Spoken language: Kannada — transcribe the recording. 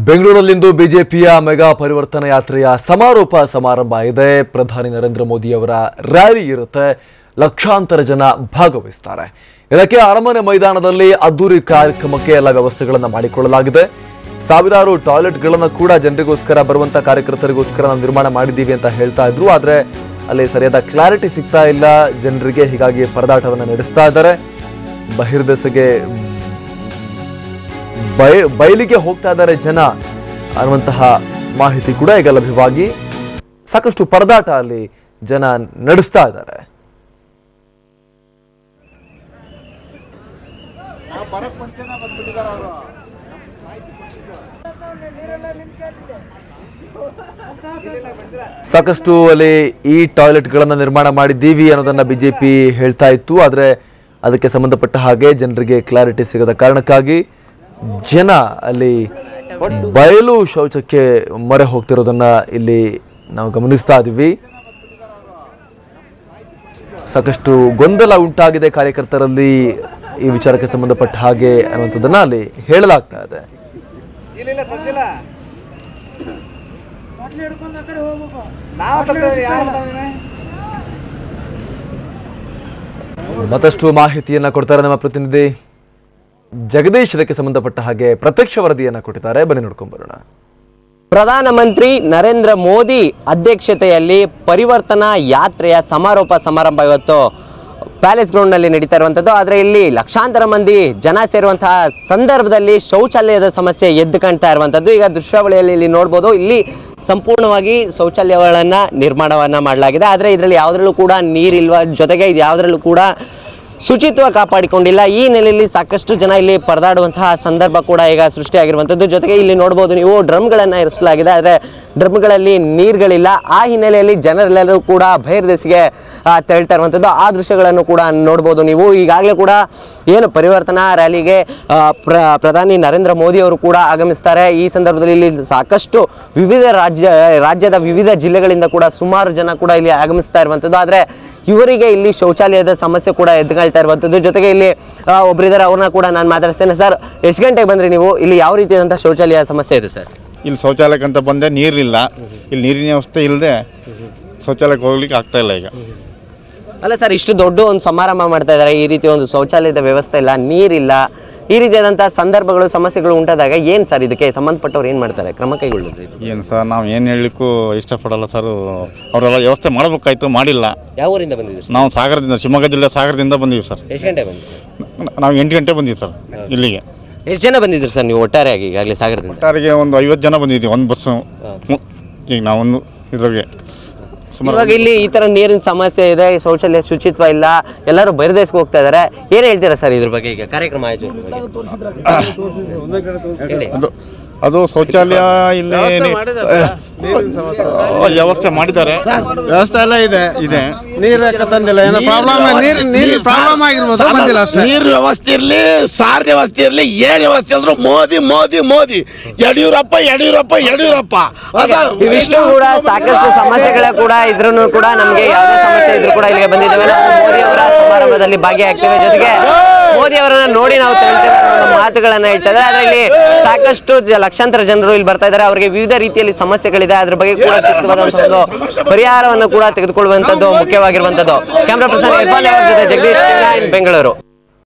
ಬೆಂಗಳೂರಿನಲ್ಲಿಂದು ಬಿಜೆಪಿಯ ಮೆಗಾ ಪರಿವರ್ತನಾ ಯಾತ್ರೆಯ ಸಮಾರೋಪ ಸಮಾರಂಭ ಇದೆ. ಪ್ರಧಾನಿ ನರೇಂದ್ರ ಮೋದಿ ಅವರ ರ್ಯಾಲಿ ಇರುತ್ತೆ. ಲಕ್ಷಾಂತರ ಜನ ಭಾಗವಹಿಸುತ್ತಾರೆ. ಇದಕ್ಕೆ ಅರಮನೆ ಮೈದಾನದಲ್ಲಿ ಅದ್ದೂರಿ ಕಾರ್ಯಕ್ರಮಕ್ಕೆ ಎಲ್ಲ ವ್ಯವಸ್ಥೆಗಳನ್ನು ಮಾಡಿಕೊಳ್ಳಲಾಗಿದೆ. ಸಾವಿರಾರು ಟಾಯ್ಲೆಟ್ಗಳನ್ನು ಕೂಡ ಜನರಿಗೋಸ್ಕರ ಬರುವಂತ ಕಾರ್ಯಕರ್ತರಿಗೋಸ್ಕರ ನಾವು ನಿರ್ಮಾಣ ಮಾಡಿದ್ದೀವಿ ಅಂತ ಹೇಳ್ತಾ ಇದ್ರು. ಆದ್ರೆ ಅಲ್ಲಿ ಸರಿಯಾದ ಕ್ಲಾರಿಟಿ ಸಿಗ್ತಾ ಇಲ್ಲ ಜನರಿಗೆ. ಹೀಗಾಗಿ ಪರದಾಟವನ್ನು ನಡೆಸ್ತಾ ಇದ್ದಾರೆ. ಬಹಿರ್ದೆಸೆಗೆ ಬಯಲಿಗೆ ಹೋಗ್ತಾ ಇದ್ದಾರೆ ಜನ ಅನ್ನುವಂತಹ ಮಾಹಿತಿ ಕೂಡ ಈಗ ಲಭ್ಯವಾಗಿ ಸಾಕಷ್ಟು ಪರದಾಟ ಅಲ್ಲಿ ಜನ ನಡೆಸ್ತಾ ಇದ್ದಾರೆ. ಸಾಕಷ್ಟು ಅಲ್ಲಿ ಈ ಟಾಯ್ಲೆಟ್ಗಳನ್ನು ನಿರ್ಮಾಣ ಮಾಡಿದ್ದೀವಿ ಅನ್ನೋದನ್ನ ಬಿಜೆಪಿ ಹೇಳ್ತಾ ಇತ್ತು. ಆದ್ರೆ ಅದಕ್ಕೆ ಸಂಬಂಧಪಟ್ಟ ಹಾಗೆ ಜನರಿಗೆ ಕ್ಲಾರಿಟಿ ಸಿಗದ ಕಾರಣಕ್ಕಾಗಿ ಜನ ಅಲ್ಲಿ ಬಯಲು ಶೌಚಕ್ಕೆ ಮೊರೆ ಹೋಗ್ತಿರೋದನ್ನ ಇಲ್ಲಿ ನಾವು ಗಮನಿಸ್ತಾ ಇದ್ದೀವಿ. ಸಾಕಷ್ಟು ಗೊಂದಲ ಉಂಟಾಗಿದೆ ಕಾರ್ಯಕರ್ತರಲ್ಲಿ ಈ ವಿಚಾರಕ್ಕೆ ಸಂಬಂಧಪಟ್ಟ ಹಾಗೆ ಅನ್ನುವಂಥದ್ದನ್ನ ಅಲ್ಲಿ ಹೇಳಲಾಗ್ತಾ ಇದೆ. ಮತ್ತಷ್ಟು ಮಾಹಿತಿಯನ್ನ ಕೊಡ್ತಾರೆ ನಮ್ಮ ಪ್ರತಿನಿಧಿ ಜಗದೀಶ್. ಇದಕ್ಕೆ ಸಂಬಂಧಪಟ್ಟ ಹಾಗೆ ಪ್ರತ್ಯಕ್ಷ ವರದಿಯನ್ನ ಕೊಟ್ಟಿದ್ದಾರೆ, ಬನ್ನಿ ನೋಡ್ಕೊಂಡು ಬರೋಣ. ಪ್ರಧಾನಮಂತ್ರಿ ನರೇಂದ್ರ ಮೋದಿ ಅಧ್ಯಕ್ಷತೆಯಲ್ಲಿ ಪರಿವರ್ತನಾ ಯಾತ್ರೆಯ ಸಮಾರೋಪ ಸಮಾರಂಭ ಇವತ್ತು ಪ್ಯಾಲೇಸ್ ಗ್ರೌಂಡ್ನಲ್ಲಿ ನಡೀತಾ ಇರುವಂಥದ್ದು. ಆದರೆ ಇಲ್ಲಿ ಲಕ್ಷಾಂತರ ಮಂದಿ ಜನ ಸೇರುವಂತಹ ಸಂದರ್ಭದಲ್ಲಿ ಶೌಚಾಲಯದ ಸಮಸ್ಯೆ ಎದ್ದು ಕಾಣ್ತಾ ಇರುವಂಥದ್ದು. ಈಗ ದೃಶ್ಯಾವಳಿಯಲ್ಲಿ ಇಲ್ಲಿ ನೋಡ್ಬೋದು, ಇಲ್ಲಿ ಸಂಪೂರ್ಣವಾಗಿ ಶೌಚಾಲಯಗಳನ್ನು ನಿರ್ಮಾಣವನ್ನು ಮಾಡಲಾಗಿದೆ. ಆದರೆ ಇದರಲ್ಲಿ ಯಾವುದರಲ್ಲೂ ಕೂಡ ನೀರಿಲ್ವ, ಜೊತೆಗೆ ಇದು ಯಾವುದರಲ್ಲೂ ಕೂಡ ಶುಚಿತ್ವ ಕಾಪಾಡಿಕೊಂಡಿಲ್ಲ. ಈ ನೆಲೆಯಲ್ಲಿ ಸಾಕಷ್ಟು ಜನ ಇಲ್ಲಿ ಪರದಾಡುವಂತಹ ಸಂದರ್ಭ ಕೂಡ ಈಗ ಸೃಷ್ಟಿಯಾಗಿರುವಂಥದ್ದು. ಜೊತೆಗೆ ಇಲ್ಲಿ ನೋಡ್ಬೋದು ನೀವು ಡ್ರಮ್ಗಳನ್ನು ಇರಿಸಲಾಗಿದೆ, ಆದರೆ ಡ್ರಮ್ಗಳಲ್ಲಿ ನೀರುಗಳಿಲ್ಲ. ಆ ಹಿನ್ನೆಲೆಯಲ್ಲಿ ಜನರೆಲ್ಲರೂ ಕೂಡ ಬಹಿರ್ದೆಸೆಗೆ ತೆರಳ್ತಾ ಇರುವಂಥದ್ದು. ಆ ದೃಶ್ಯಗಳನ್ನು ಕೂಡ ನೋಡ್ಬೋದು ನೀವು. ಈಗಾಗಲೇ ಕೂಡ ಏನು ಪರಿವರ್ತನಾ ರ್ಯಾಲಿಗೆ ಪ್ರಧಾನಿ ನರೇಂದ್ರ ಮೋದಿ ಅವರು ಕೂಡ ಆಗಮಿಸ್ತಾರೆ. ಈ ಸಂದರ್ಭದಲ್ಲಿ ಇಲ್ಲಿ ಸಾಕಷ್ಟು ವಿವಿಧ ರಾಜ್ಯದ ವಿವಿಧ ಜಿಲ್ಲೆಗಳಿಂದ ಕೂಡ ಸುಮಾರು ಜನ ಕೂಡ ಇಲ್ಲಿ ಆಗಮಿಸ್ತಾ ಇರುವಂಥದ್ದು. ಆದರೆ ಇವರಿಗೆ ಇಲ್ಲಿ ಶೌಚಾಲಯದ ಸಮಸ್ಯೆ ಕೂಡ ಎದ್ದುಕೊಳ್ತಾ ಇರುವಂಥದ್ದು. ಜೊತೆಗೆ ಇಲ್ಲಿ ಒಬ್ಬರಿದ್ದಾರೆ, ಅವ್ರನ್ನ ಕೂಡ ನಾನು ಮಾತಾಡ್ತೇನೆ. ಸರ್, ಎಷ್ಟು ಗಂಟೆಗೆ ಬಂದ್ರಿ ನೀವು? ಇಲ್ಲಿ ಯಾವ ರೀತಿಯಾದಂಥ ಶೌಚಾಲಯ ಸಮಸ್ಯೆ ಇದೆ ಸರ್? ಇಲ್ಲಿ ಶೌಚಾಲಯಕ್ಕಂತ ಬಂದೆ, ನೀರಿಲ್ಲ. ಇಲ್ಲಿ ನೀರಿನ ವ್ಯವಸ್ಥೆ ಇಲ್ಲದೆ ಶೌಚಾಲಯಕ್ಕೆ ಹೋಗ್ಲಿಕ್ಕೆ ಆಗ್ತಾ ಇಲ್ಲ ಈಗ. ಅಲ್ಲ ಸರ್, ಇಷ್ಟು ದೊಡ್ಡ ಒಂದು ಸಮಾರಂಭ ಮಾಡ್ತಾ ಇದ್ದಾರೆ, ಈ ರೀತಿ ಒಂದು ಶೌಚಾಲಯದ ವ್ಯವಸ್ಥೆ ಇಲ್ಲ, ನೀರಿಲ್ಲ, ಈ ರೀತಿಯಾದಂಥ ಸಂದರ್ಭಗಳು ಸಮಸ್ಯೆಗಳು ಉಂಟಾದಾಗ ಏನು ಸರ್ ಇದಕ್ಕೆ ಸಂಬಂಧಪಟ್ಟವ್ರು ಏನು ಮಾಡ್ತಾರೆ, ಕ್ರಮ ಕೈಗೊಳ್ಳೋದು? ಏನು ಸರ್, ನಾವು ಏನು ಹೇಳಲಿಕ್ಕೂ ಇಷ್ಟಪಡಲ್ಲ ಸರ್. ಅವರೆಲ್ಲ ವ್ಯವಸ್ಥೆ ಮಾಡಬೇಕಾಯ್ತು, ಮಾಡಿಲ್ಲ. ಯಾವ ಊರಿಂದ ಬಂದಿದ್ದೀವಿ? ನಾವು ಸಾಗರದಿಂದ, ಶಿವಮೊಗ್ಗ ಜಿಲ್ಲೆ ಸಾಗರದಿಂದ ಬಂದೀವಿ ಸರ್. ಎಷ್ಟು ಗಂಟೆ ಬಂದಿದ್ದೀವಿ? ನಾವು 8 ಗಂಟೆ ಬಂದೀವಿ ಸರ್ ಇಲ್ಲಿಗೆ. ಎಷ್ಟು ಜನ ಬಂದಿದ್ರು ಸರ್ ನೀವು ಒಟ್ಟಾರೆಯಾಗಿ ಈಗಾಗಲೇ ಸಾಗರದಿಂದ? ಒಟ್ಟಾರಿಗೆ ಒಂದು 50 ಜನ ಬಂದಿದ್ದೀವಿ ಒಂದು ಬಸ್ಸು. ಈಗ ನಾವೊಂದು ಇದ್ರಾಗೆ ಇವಾಗ ಇಲ್ಲಿ ಈ ಥರ ನೀರಿನ ಸಮಸ್ಯೆ ಇದೆ, ಶೌಚಾಲಯ ಶುಚಿತ್ವ ಇಲ್ಲ, ಎಲ್ಲರೂ ಬಹಿರ್ದೇಶಕ್ಕೆ ಹೋಗ್ತಾ ಇದ್ದಾರೆ. ಏನು ಹೇಳ್ತೀರಾ ಸರ್ ಇದ್ರ ಬಗ್ಗೆ? ಈಗ ಕಾರ್ಯಕ್ರಮ ಆಯಿತು, ಅದು ಶೌಚಾಲಯ ಇಲ್ಲಿ ವ್ಯವಸ್ಥೆ ಮಾಡಿದ್ದಾರೆ, ವ್ಯವಸ್ಥೆ ಎಲ್ಲ ಇದೆ. ನೀರು ತಂದಿಲ್ಲ, ಏನೋ ಪ್ರಾಬ್ಲಮ್, ನೀರು ಪ್ರಾಬ್ಲಮ್ ಆಗಿರ್ಬೋದು. ನೀರು ವ್ಯವಸ್ಥೆ ಇರಲಿ, ಸಾರಿಗೆ ವ್ಯವಸ್ಥೆ ಇರಲಿ, ಏನ್ ವ್ಯವಸ್ಥೆ ಅಂದ್ರು ಮೋದಿ ಮೋದಿ ಮೋದಿ, ಯಡಿಯೂರಪ್ಪ ಯಡಿಯೂರಪ್ಪ ಯಡಿಯೂರಪ್ಪ. ಇವಿಷ್ಟು ಕೂಡ ಸಾಕಷ್ಟು ಸಮಸ್ಯೆಗಳ ಕೂಡ ಇದ್ರೂ ಕೂಡ ನಮಗೆ ಯಾವುದೇ ಸಮಸ್ಯೆ ಇದ್ರೂ ಕೂಡ ಇಲ್ಲಿಗೆ ಬಂದಿದ್ದೇವೆ. ನಾವು ಮೋದಿ ಅವರ ಸಮಾರಂಭದಲ್ಲಿ ಭಾಗಿಯಾಗ್ತೇವೆ, ಜೊತೆಗೆ ಮೋದಿ ಅವರನ್ನ ನೋಡಿ ನಾವು ತಗೊಳ್ತೇವೆ ಅನ್ನೋ ಮಾತುಗಳನ್ನ ಹೇಳ್ತಾ ಇದ್ದಾರೆ. ಆದರೆ ಇಲ್ಲಿ ಸಾಕಷ್ಟು ಲಕ್ಷಾಂತರ ಜನರು ಇಲ್ಲಿ ಬರ್ತಾ ಇದ್ದಾರೆ. ಅವರಿಗೆ ವಿವಿಧ ರೀತಿಯಲ್ಲಿ ಸಮಸ್ಯೆಗಳಿದೆ, ಅದ್ರ ಬಗ್ಗೆ ಕೂಡ ಸೂಕ್ತವಾದಂತಹ ಪರಿಹಾರವನ್ನು ಕೂಡ ತೆಗೆದುಕೊಳ್ಳುವಂತದ್ದು ಮುಖ್ಯವಾಗಿರುವಂತದ್ದು. ಕ್ಯಾಮರಾ ಪರ್ಸನ್ ಇರ್ಫಾನ್ ಅವರ ಜೊತೆ ಜಗದೀಶ್, ಬೆಂಗಳೂರು.